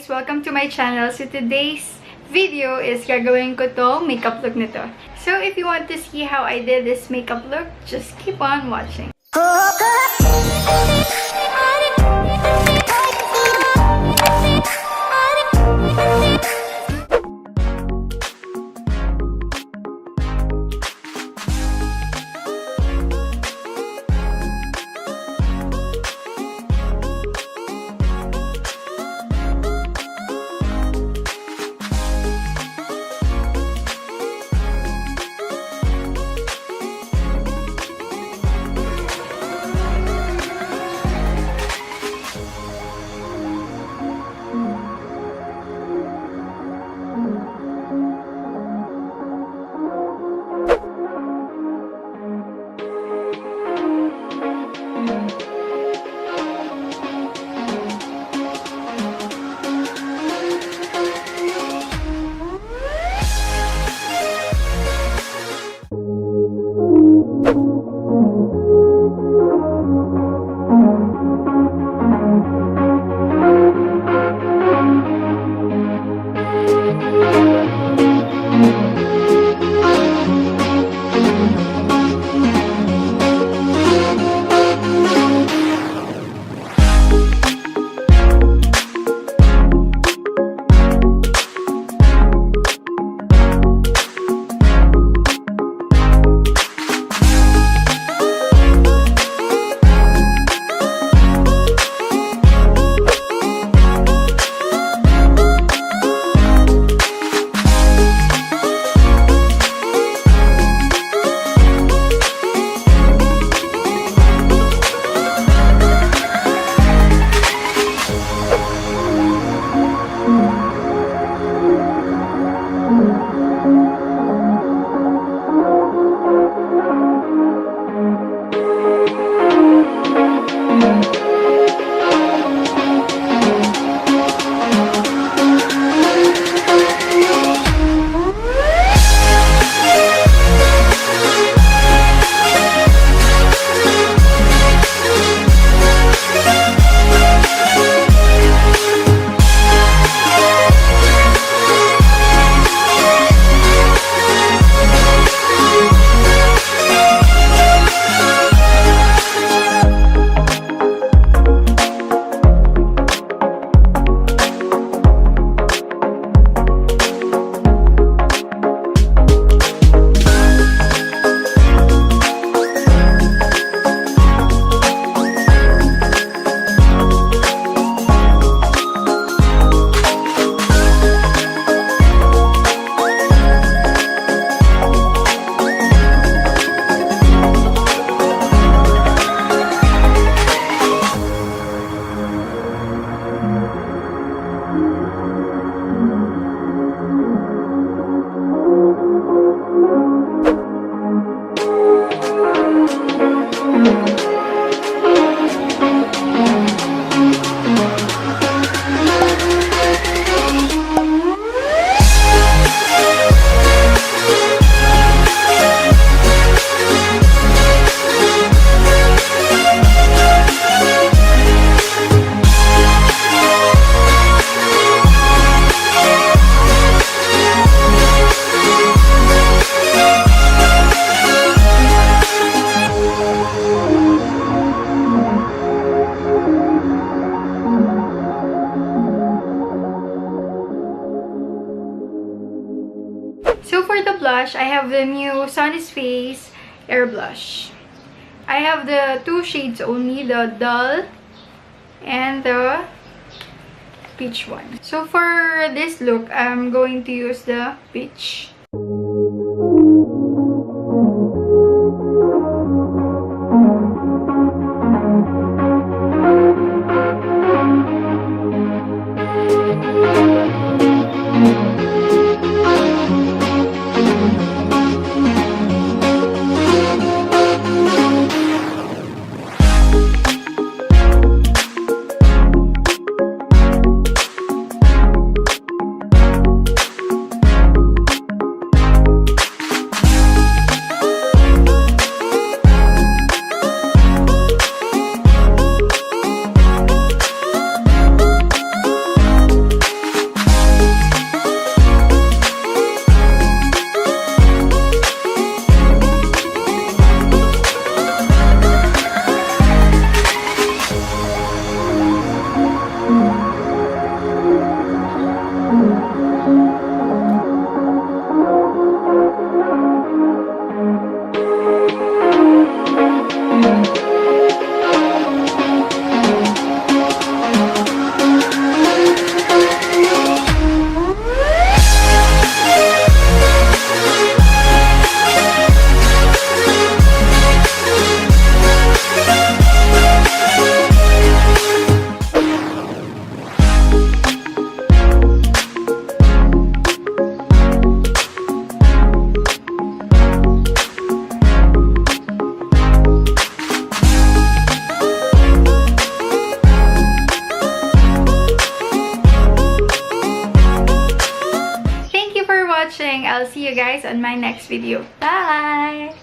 guys! Welcome to my channel. So today's video is gagawin ko to makeup look nito. So if you want to see how I did this makeup look, just keep on watching. So for the blush, I have the new Sunnies Face Airblush. I have the two shades only, the dull and the peach one. So for this look, I'm going to use the peach. I'll see you guys on my next video. Bye!